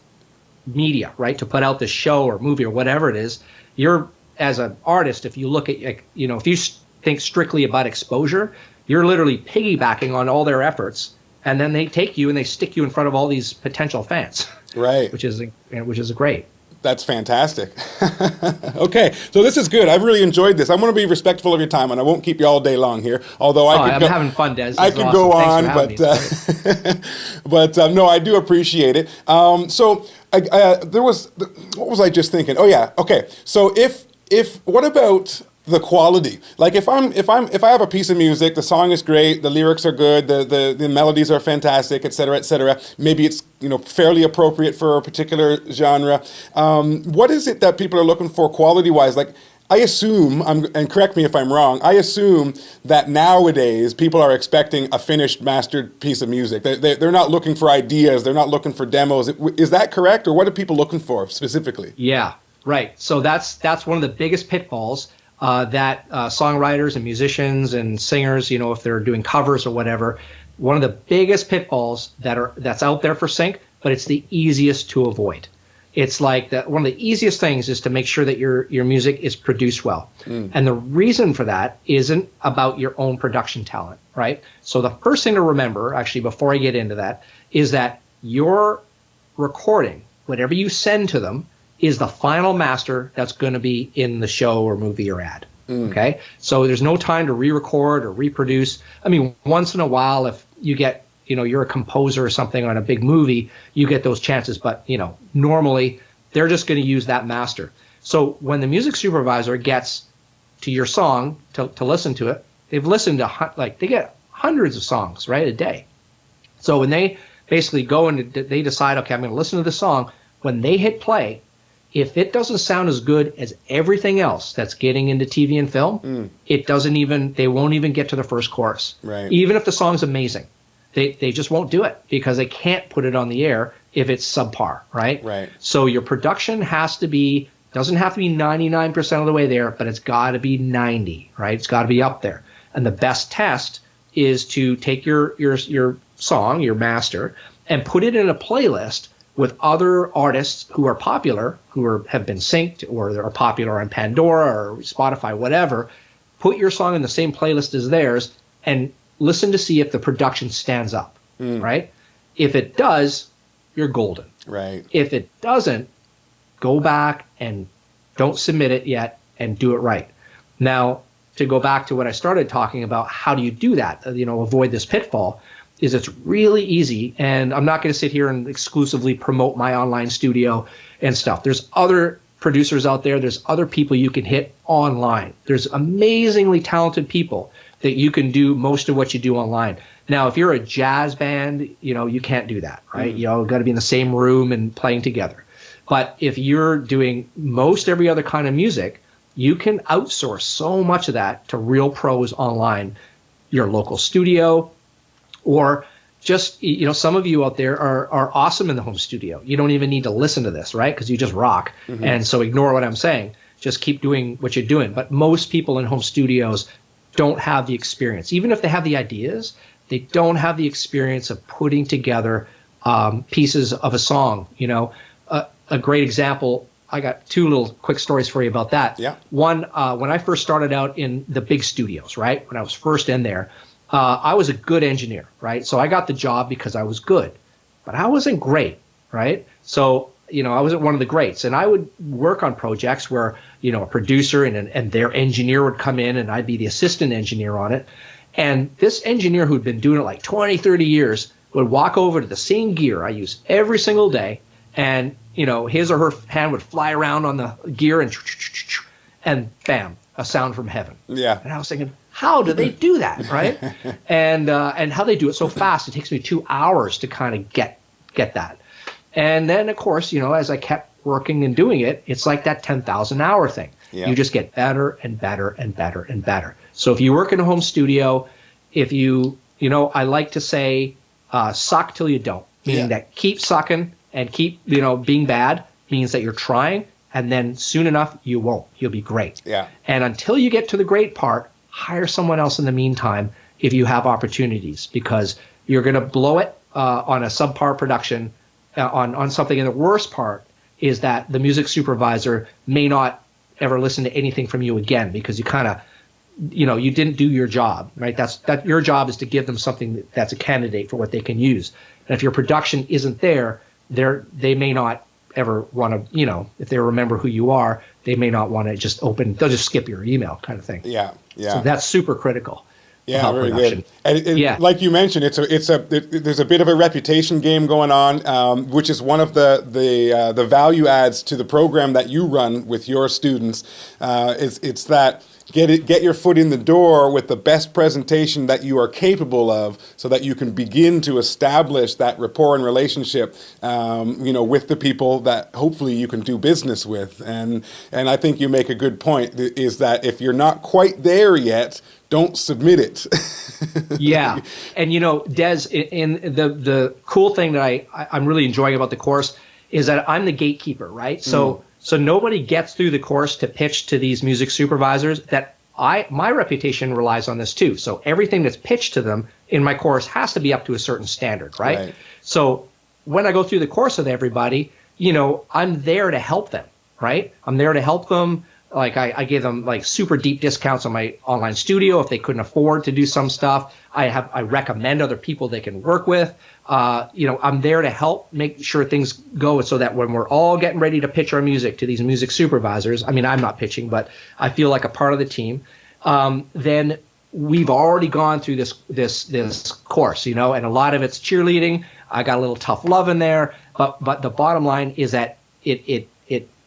media, right? To put out this show or movie or whatever it is. You're, as an artist, if you look at, if you think strictly about exposure, you're literally piggybacking on all their efforts, and then they take you and they stick you in front of all these potential fans, right? Which is great. That's fantastic. Okay, so this is good. I've really enjoyed this. I'm going to be respectful of your time, and I won't keep you all day long here. Although I'm having fun, Dezz. I could go on, but no, I do appreciate it. So what was I just thinking? Oh yeah, okay. So what about the quality? Like if I have a piece of music, the song is great, the lyrics are good, the melodies are fantastic, et cetera, maybe it's fairly appropriate for a particular genre. What is it that people are looking for quality-wise? Like, I assume, and correct me if I'm wrong, I assume that nowadays people are expecting a finished, mastered piece of music. They're not looking for ideas, they're not looking for demos. Is that correct, or what are people looking for specifically? Yeah, right. So that's one of the biggest pitfalls that songwriters and musicians and singers, if they're doing covers or whatever, one of the biggest pitfalls that's out there for sync, but it's the easiest to avoid. It's like one of the easiest things is to make sure that your music is produced well. And the reason for that isn't about your own production talent, right? So the first thing to remember, actually, before I get into that, is that your recording, whatever you send to them, is the final master that's going to be in the show or movie or ad. Okay? So there's no time to re-record or reproduce. I mean, once in a while, if you get, you're a composer or something on a big movie, you get those chances. But, normally they're just going to use that master. So when the music supervisor gets to your song to listen to it, they've listened to, they get hundreds of songs, right, a day. So when they basically go and they decide, okay, I'm going to listen to this song, when they hit play, if it doesn't sound as good as everything else that's getting into TV and film, they won't even get to the first chorus. Right. Even if the song's amazing, they just won't do it because they can't put it on the air if it's subpar, right? Right. So your production doesn't have to be 99% of the way there, but it's got to be 90, right? It's got to be up there. And the best test is to take your song, your master, and put it in a playlist with other artists who are popular, have been synced, or they're popular on Pandora or Spotify, whatever. Put your song in the same playlist as theirs and listen to see if the production stands up, right? If it does, you're golden. Right. If it doesn't, go back and don't submit it yet and do it right. Now, to go back to what I started talking about, how do you do that? Avoid this pitfall. Is it's really easy, and I'm not going to sit here and exclusively promote my online studio and stuff. There's other producers out there. There's other people you can hit online. There's amazingly talented people that you can do most of what you do online. Now, if you're a jazz band, you can't do that, right? You've got to be in the same room and playing together. But if you're doing most every other kind of music, you can outsource so much of that to real pros online, your local studio, or just, some of you out there are awesome in the home studio. You don't even need to listen to this, right? Because you just rock. And so ignore what I'm saying. Just keep doing what you're doing. But most people in home studios don't have the experience. Even if they have the ideas, they don't have the experience of putting together pieces of a song. A great example, I got two little quick stories for you about that. Yeah. One, when I first started out in the big studios, right? When I was first in there, I was a good engineer, right? So I got the job because I was good, but I wasn't great, right? So, I wasn't one of the greats. And I would work on projects where, a producer and their engineer would come in and I'd be the assistant engineer on it. And this engineer who'd been doing it like 20, 30 years would walk over to the same gear I use every single day. And, his or her hand would fly around on the gear and bam, a sound from heaven. Yeah. And I was thinking, how do they do that, right? and how they do it so fast. It takes me 2 hours to kind of get that. And then, of course, as I kept working and doing it, it's like that 10,000 hour thing. Yeah. You just get better and better and better and better. So if you work in a home studio, if I like to say, suck till you don't, meaning that keep sucking and keep, being bad means that you're trying, and then soon enough you won't. You'll be great. Yeah. And until you get to the great part, hire someone else in the meantime if you have opportunities, because you're going to blow it on a subpar production on something. And the worst part is that the music supervisor may not ever listen to anything from you again because you kind of, you didn't do your job, right? That your job is to give them something that's a candidate for what they can use. And if your production isn't there, they may not ever want to, if they remember who you are, they may not want to they'll just skip your email kind of thing. Yeah, yeah. So that's super critical. Yeah, very good. And like you mentioned, there's a bit of a reputation game going on, which is one of the value adds to the program that you run with your students. It's that get your foot in the door with the best presentation that you are capable of, so that you can begin to establish that rapport and relationship, with the people that hopefully you can do business with. And I think you make a good point, is that if you're not quite there yet, don't submit it. Yeah. And, Dezz, in the cool thing that I'm really enjoying about the course is that I'm the gatekeeper, right? So nobody gets through the course to pitch to these music supervisors. My reputation relies on this too. So everything that's pitched to them in my course has to be up to a certain standard, right? So when I go through the course with everybody, I'm there to help them, right? I'm there to help them. Like I gave them like super deep discounts on my online studio if they couldn't afford to do some stuff. I recommend other people they can work with. I'm there to help make sure things go so that when we're all getting ready to pitch our music to these music supervisors, I mean, I'm not pitching, but I feel like a part of the team. Then we've already gone through this course, and a lot of it's cheerleading. I got a little tough love in there, but the bottom line is that it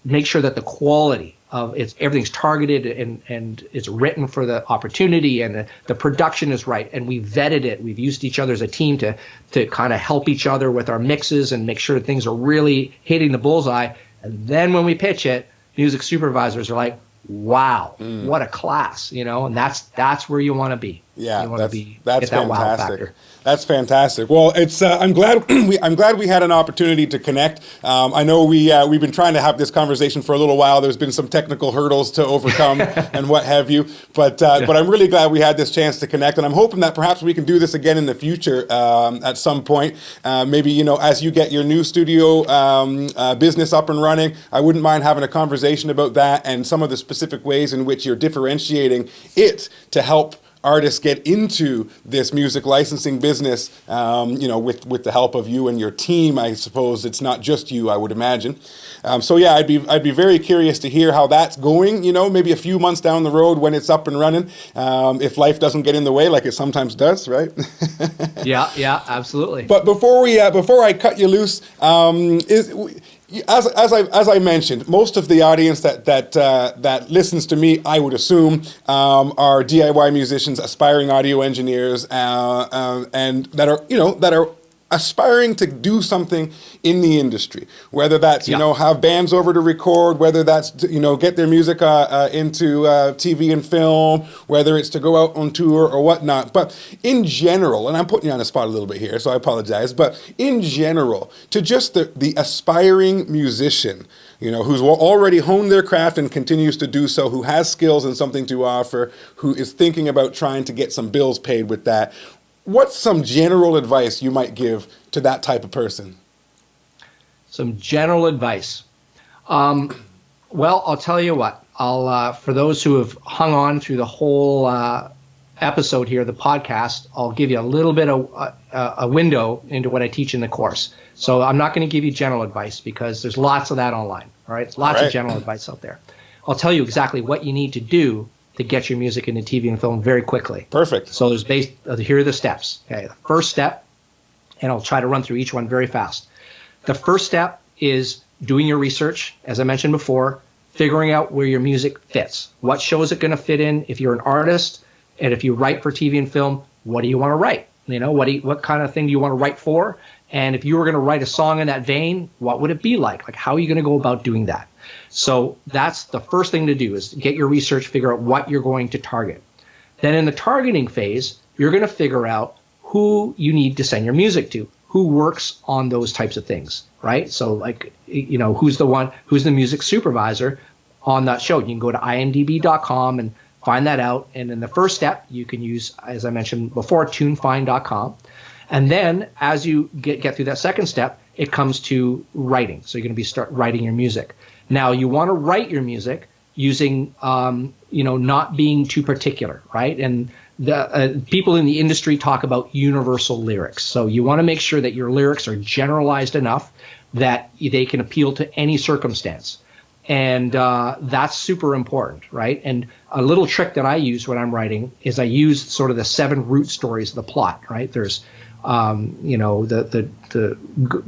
makes sure that the quality of everything's targeted and it's written for the opportunity, and the production is right, and we vetted it. We've used each other as a team to kind of help each other with our mixes and make sure things are really hitting the bullseye. And then when we pitch it, music supervisors are like, wow, what a class, and that's where you want to be. Yeah, you want to be that's get that wow fantastic. factor. That's fantastic. Well, it's I'm glad we had an opportunity to connect. I know we've been trying to have this conversation for a little while. There's been some technical hurdles to overcome and what have you, but I'm really glad we had this chance to connect, and I'm hoping that perhaps we can do this again in the future at some point. Maybe as you get your new studio business up and running, I wouldn't mind having a conversation about that and some of the specific ways in which you're differentiating it to help artists get into this music licensing business, with the help of you and your team. I suppose it's not just you, I would imagine. So yeah, I'd be very curious to hear how that's going. Maybe a few months down the road when it's up and running, if life doesn't get in the way like it sometimes does, right? Yeah, absolutely. But before I cut you loose, as I mentioned, most of the audience that listens to me, I would assume, are DIY musicians, aspiring audio engineers, and that are aspiring to do something in the industry. Whether that's have bands over to record, whether that's get their music into TV and film, whether it's to go out on tour or whatnot. But in general, and I'm putting you on the spot a little bit here, so I apologize. But in general, to just the aspiring musician, who's already honed their craft and continues to do so, who has skills and something to offer, who is thinking about trying to get some bills paid with that. What's some general advice you might give to that type of person? Some general advice. Well, I'll tell you what. For those who have hung on through the whole episode here, the podcast, I'll give you a little bit of a window into what I teach in the course. So I'm not going to give you general advice because there's lots of that online. All right, lots of general advice out there. I'll tell you exactly what you need to do to get your music into TV and film very quickly. Perfect. So here are the steps. Okay, the first step, and I'll try to run through each one very fast. The first step is doing your research, as I mentioned before, figuring out where your music fits. What show is it going to fit in? If you're an artist, and if you write for TV and film, what do you want to write? What kind of thing do you want to write for? And if you were going to write a song in that vein, what would it be like? Like, how are you going to go about doing that? So that's the first thing to do, is get your research, figure out what you're going to target. Then in the targeting phase, you're going to figure out who you need to send your music to, who works on those types of things, right? So who's the music supervisor on that show? You can go to imdb.com and find that out. And in the first step, you can use, as I mentioned before, tunefind.com. And then as you get through that second step, it comes to writing. So you're going to start writing your music. Now, you want to write your music using, not being too particular, right? And the people in the industry talk about universal lyrics. So you want to make sure that your lyrics are generalized enough that they can appeal to any circumstance. And that's super important, right? And a little trick that I use when I'm writing is I use sort of the 7 root stories of the plot, right? There's, the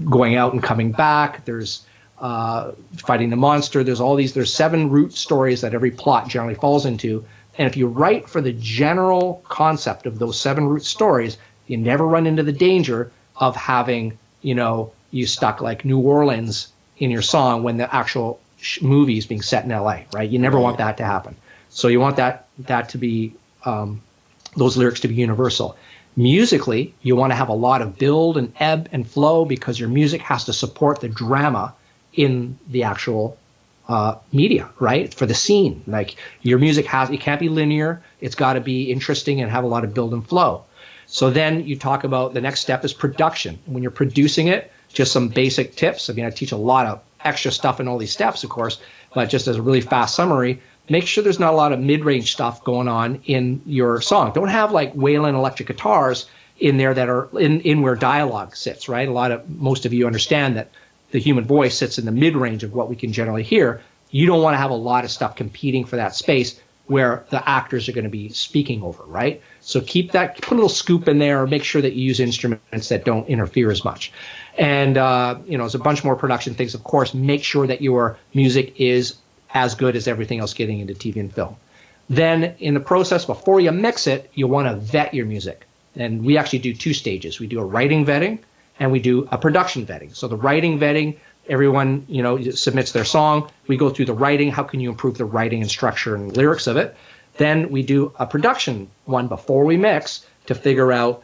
going out and coming back. There's fighting the monster. There's 7 root stories that every plot generally falls into. And if you write for the general concept of those 7 root stories, you never run into the danger of having, you stuck like New Orleans in your song when the actual movie is being set in LA, right? You never want that to happen. So you want that to be, those lyrics to be universal. Musically, you want to have a lot of build and ebb and flow because your music has to support the drama in the actual media, right? For the scene. Like your music it can't be linear. It's got to be interesting and have a lot of build and flow. So then you talk about the next step is production. When you're producing it, just some basic tips. I mean, I teach a lot of extra stuff in all these steps, of course, but just as a really fast summary, make sure there's not a lot of mid-range stuff going on in your song. Don't have like wailing electric guitars in there that are in where dialogue sits, right? Most of you understand that the human voice sits in the mid-range of what we can generally hear. You don't want to have a lot of stuff competing for that space where the actors are going to be speaking over, right? So put a little scoop in there, or make sure that you use instruments that don't interfere as much. And, there's a bunch more production things. Of course, make sure that your music is as good as everything else getting into TV and film. Then in the process, before you mix it, you want to vet your music. And we actually do 2 stages. We do a writing vetting and we do a production vetting. So the writing vetting Everyone, submits their song. We go through the writing. How can you improve the writing and structure and lyrics of it? Then we do a production one before we mix to figure out,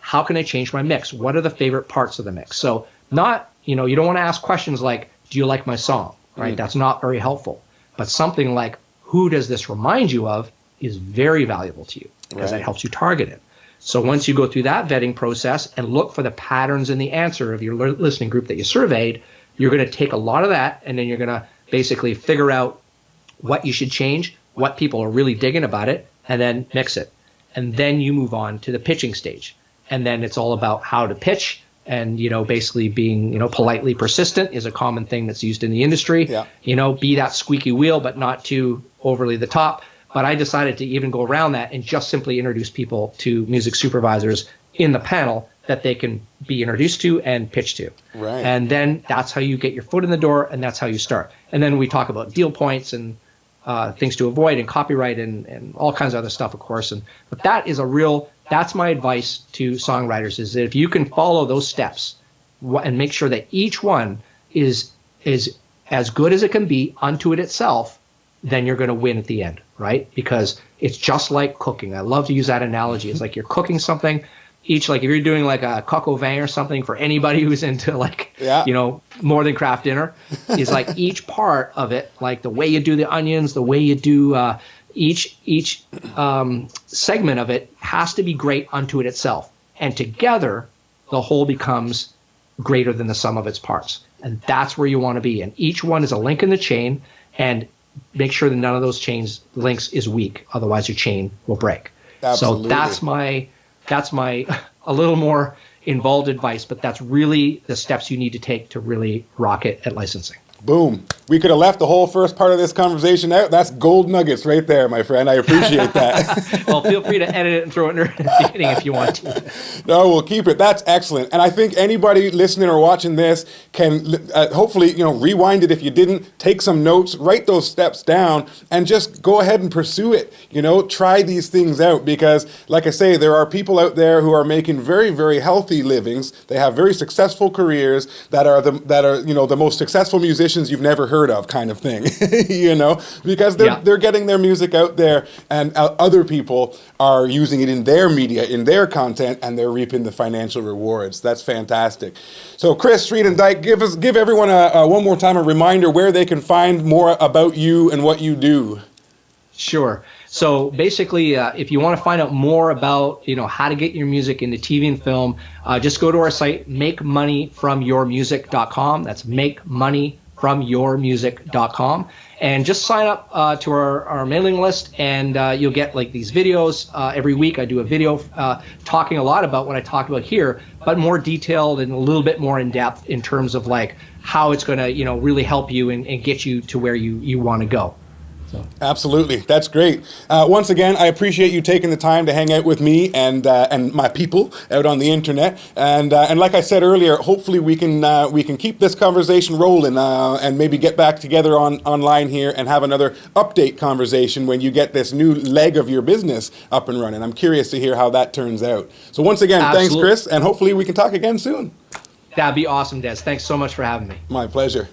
how can I change my mix? What are the favorite parts of the mix? So not, you don't want to ask questions like, do you like my song? Right? That's not very helpful. But something like, who does this remind you of, is very valuable to you because that helps you target it. So once you go through that vetting process and look for the patterns in the answer of your listening group that you surveyed, you're going to take a lot of that and then you're going to basically figure out what you should change, what people are really digging about it, and then mix it. And then you move on to the pitching stage. And then it's all about how to pitch. And, basically being, politely persistent is a common thing that's used in the industry. Yeah. Be that squeaky wheel, but not too overly the top. But I decided to even go around that and just simply introduce people to music supervisors in the panel that they can be introduced to and pitch to. Right. And then that's how you get your foot in the door, and that's how you start. And then we talk about deal points and things to avoid and copyright and all kinds of other stuff, of course. But that's my advice to songwriters, is that if you can follow those steps and make sure that each one is as good as it can be unto it itself, then you're going to win at the end, right? Because it's just like cooking. I love to use that analogy. It's like you're cooking something. If you're doing like a coq au vin or something, for anybody who's into more than craft dinner, is like each part of it, like the way you do the onions, the way you do each segment of it has to be great unto it itself. And together, the whole becomes greater than the sum of its parts. And that's where you want to be. And each one is a link in the chain, and make sure that none of those links is weak. Otherwise, your chain will break. Absolutely. So that's my a little more involved advice, but that's really the steps you need to take to really rock it at licensing. Boom. We could have left the whole first part of this conversation out. That's gold nuggets right there, my friend. I appreciate that. Well, feel free to edit it and throw it in the beginning if you want to. No, we'll keep it. That's excellent. And I think anybody listening or watching this can hopefully, rewind it if you didn't, take some notes, write those steps down, and just go ahead and pursue it. Try these things out, because, like I say, there are people out there who are making very, very healthy livings. They have very successful careers that are the most successful musicians you've never heard of, kind of thing, because they're getting their music out there, and other people are using it in their media, in their content, and they're reaping the financial rewards. That's fantastic. So Chris Shreenan-Dyck, give everyone one more time a reminder where they can find more about you and what you do. Sure. So basically, if you want to find out more about, how to get your music into TV and film, just go to our site, makemoneyfromyourmusic.com. That's makemoneyfromyourmusic.com. And just sign up to our mailing list, and you'll get like these videos every week. I do a video talking a lot about what I talked about here, but more detailed and a little bit more in depth in terms of like how it's going to, really help you and get you to where you want to go. So. Absolutely. That's great. Once again, I appreciate you taking the time to hang out with me and my people out on the internet. And like I said earlier, hopefully we can keep this conversation rolling and maybe get back together online here and have another update conversation when you get this new leg of your business up and running. I'm curious to hear how that turns out. So once again, Thanks, Chris, and hopefully we can talk again soon. That'd be awesome, Dezz. Thanks so much for having me. My pleasure.